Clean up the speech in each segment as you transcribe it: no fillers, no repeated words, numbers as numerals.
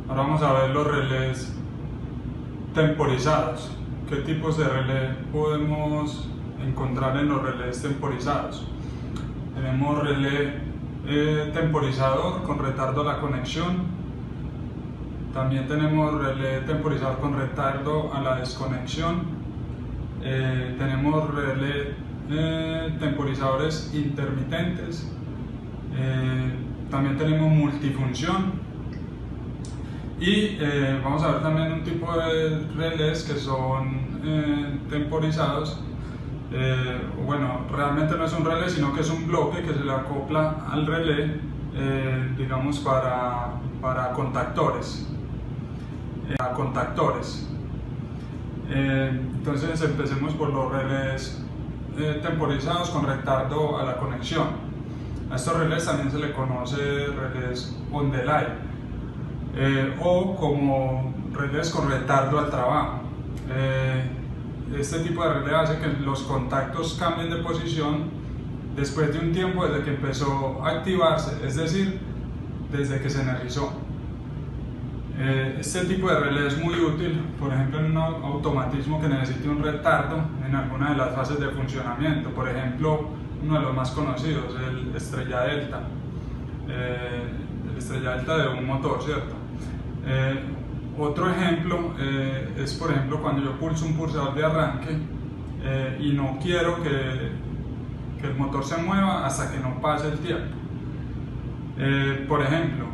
Ahora vamos a ver los relés temporizados. ¿Qué tipos de relé podemos encontrar en los relés temporizados? Tenemos relé temporizador con retardo a la conexión. También tenemos relé temporizador con retardo a la desconexión. Tenemos relé temporizadores intermitentes. También tenemos multifunción. Y vamos a ver también un tipo de relés que son temporizados. Bueno, realmente no es un relé, sino que es un bloque que se le acopla al relé, digamos, para contactores. Entonces empecemos por los relés temporizados con retardo a la conexión. A estos relés también se le conoce relés on delay. O como relés con retardo al trabajo. Este tipo de relé hace que los contactos cambien de posición después de un tiempo desde que empezó a activarse, es decir, desde que se energizó. Este tipo de relé es muy útil, por ejemplo, en un automatismo que necesite un retardo en alguna de las fases de funcionamiento. Por ejemplo, uno de los más conocidos, el estrella delta. El estrella delta de un motor, ¿cierto? Otro ejemplo es, por ejemplo, cuando yo pulso un pulsador de arranque y no quiero que el motor se mueva hasta que no pase el tiempo. Por ejemplo,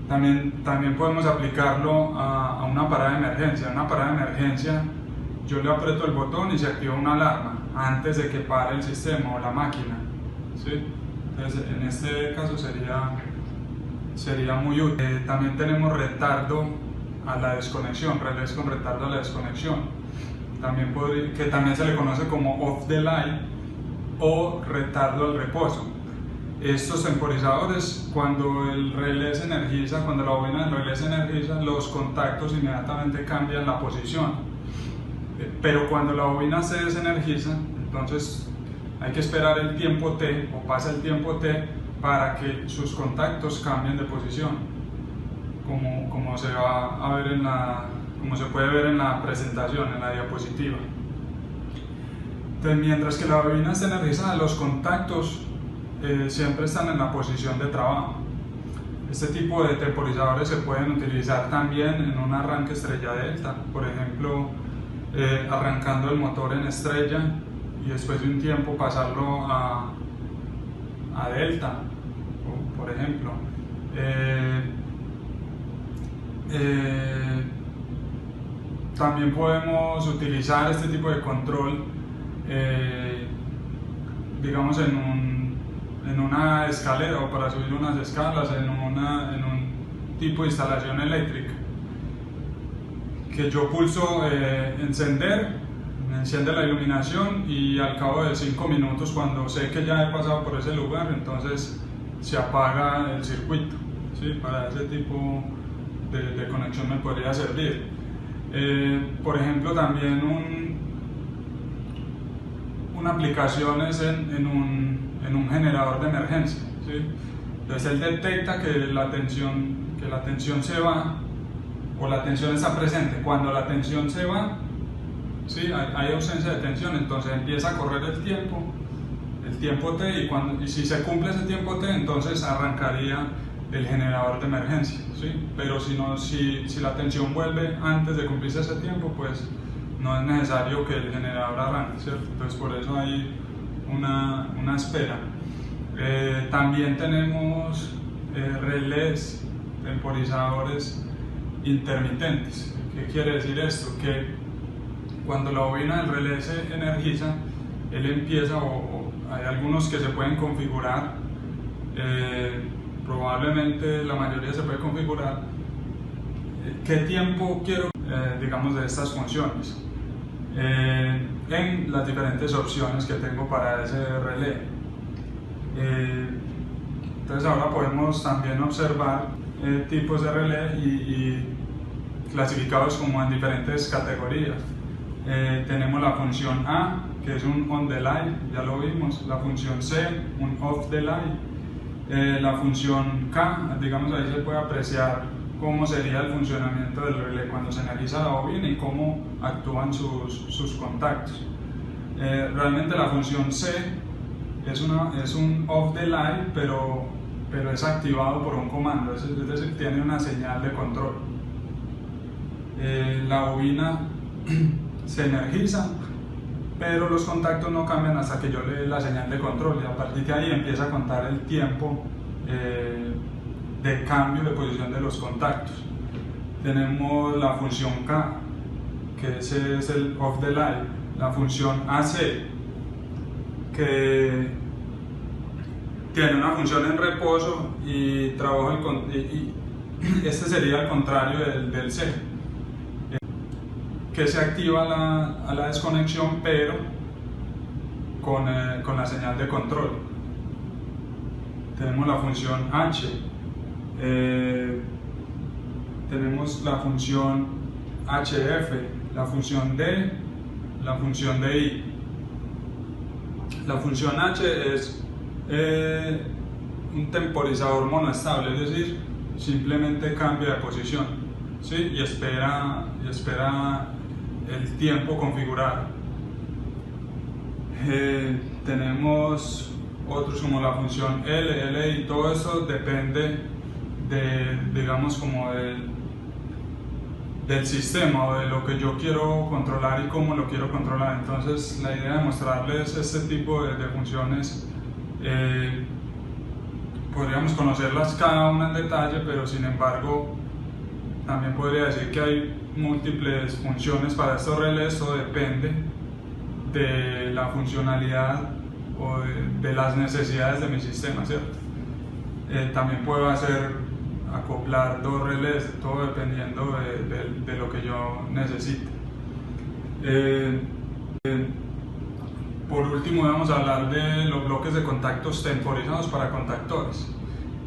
también podemos aplicarlo a una parada de emergencia. En una parada de emergencia yo le aprieto el botón y se activa una alarma antes de que pare el sistema o la máquina, ¿sí? Entonces, en este caso sería muy útil. También tenemos retardo a la desconexión, relés con retardo a la desconexión, que también se le conoce como off delay o retardo al reposo. Estos temporizadores, cuando el relé se energiza, cuando la bobina del relé se energiza, los contactos inmediatamente cambian la posición. Pero cuando la bobina se desenergiza, entonces hay que esperar el tiempo T, o pasa el tiempo T, para que sus contactos cambien de posición, como se puede ver en la presentación, en la diapositiva. Entonces, mientras que la bobina está energizada, los contactos siempre están en la posición de trabajo. Este tipo de temporizadores se pueden utilizar también en un arranque estrella delta, por ejemplo, arrancando el motor en estrella y después de un tiempo pasarlo a delta, por ejemplo. También podemos utilizar este tipo de control, digamos, en una escalera o para subir unas escalas, en un tipo de instalación eléctrica, que yo pulso encender, me enciende la iluminación y al cabo de 5 minutos, cuando sé que ya he pasado por ese lugar, entonces se apaga el circuito, ¿sí? Para ese tipo de conexión me podría servir. Por ejemplo, también una aplicación es en un generador de emergencia, ¿sí? Entonces él detecta que la tensión se va o la tensión está presente. Cuando la tensión se va, ¿sí? Hay ausencia de tensión, entonces empieza a correr el tiempo T, y si se cumple ese tiempo T, entonces arrancaría el generador de emergencia, ¿sí? Pero si la tensión vuelve antes de cumplirse ese tiempo, pues no es necesario que el generador arranque, ¿cierto? Entonces por eso hay una espera. También tenemos relés temporizadores intermitentes. ¿Qué quiere decir esto? Que cuando la bobina del relé se energiza, él empieza, o hay algunos que se pueden configurar, probablemente la mayoría se puede configurar, qué tiempo quiero, digamos, de estas funciones, en las diferentes opciones que tengo para ese relé. Entonces ahora podemos también observar tipos de relé y clasificados como en diferentes categorías. Tenemos la función A, que es un on delay, ya lo vimos, la función C, un off delay, La función K, digamos, ahí se puede apreciar cómo sería el funcionamiento del relé cuando se analiza la bobina y cómo actúan sus contactos. Realmente la función C es un off the line, pero es activado por un comando, es decir, tiene una señal de control. La bobina se energiza, pero los contactos no cambian hasta que yo le dé la señal de control, y a partir de ahí empieza a contar el tiempo de cambio de posición de los contactos. Tenemos la función K, que ese es el off the line, la función AC, que tiene una función en reposo y trabaja este sería el contrario del C, que se activa a la desconexión, pero con la señal de control. Tenemos la función H, tenemos la función HF, la función D, la función DI. La función H es un temporizador monoestable, es decir, simplemente cambia de posición, ¿sí? y espera el tiempo configurado. Tenemos otros como la función L, y todo eso depende digamos, como del sistema o de lo que yo quiero controlar y cómo lo quiero controlar. Entonces la idea de mostrarles este tipo de funciones, podríamos conocerlas cada una en detalle, pero sin embargo también podría decir que hay múltiples funciones para estos relés. Todo depende de la funcionalidad o de las necesidades de mi sistema, ¿cierto? También puedo acoplar dos relés, todo dependiendo de lo que yo necesite. Por último, vamos a hablar de los bloques de contactos temporizados para contactores.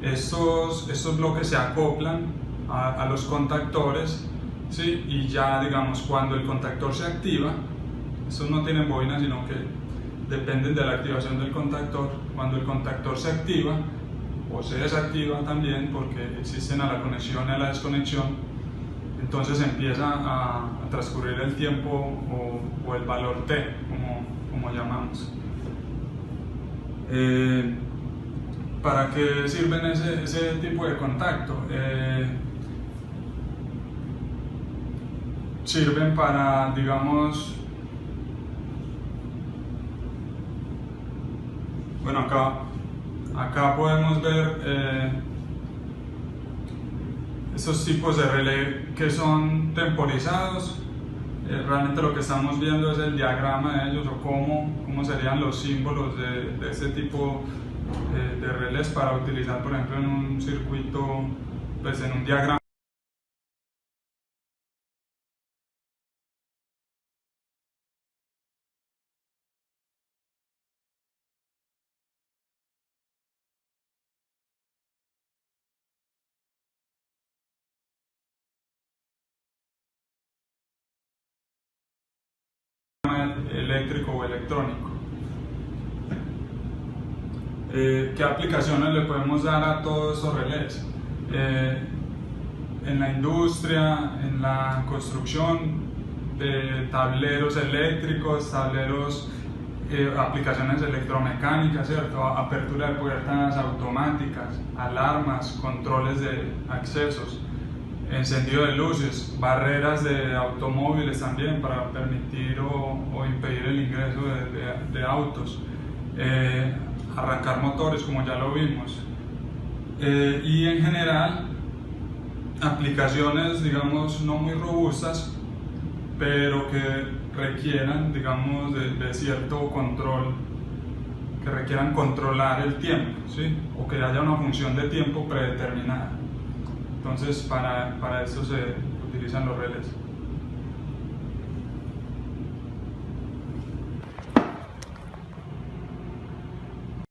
Estos bloques se acoplan a los contactores, ¿sí? Y ya, digamos, cuando el contactor se activa, estos no tienen bobina, sino que dependen de la activación del contactor. Cuando el contactor se activa o se desactiva también, porque existen a la conexión y a la desconexión, entonces empieza a transcurrir el tiempo o el valor T, como llamamos. ¿Para qué sirven ese tipo de contacto? Sirven para, digamos, bueno, acá podemos ver estos tipos de relé que son temporizados. Realmente lo que estamos viendo es el diagrama de ellos, o cómo serían los símbolos de este tipo de relés para utilizar, por ejemplo, en un circuito, pues en un diagrama eléctrico o electrónico. ¿Qué aplicaciones le podemos dar a todos esos relés? En la industria, en la construcción de tableros eléctricos, aplicaciones electromecánicas, ¿cierto? Apertura de puertas automáticas, alarmas, controles de accesos, encendido de luces, barreras de automóviles también para permitir o impedir el ingreso de autos, arrancar motores, como ya lo vimos, y en general aplicaciones, digamos, no muy robustas, pero que requieran, digamos, de cierto control, que requieran controlar el tiempo, ¿sí? O que haya una función de tiempo predeterminada. Entonces, para eso se utilizan los relés.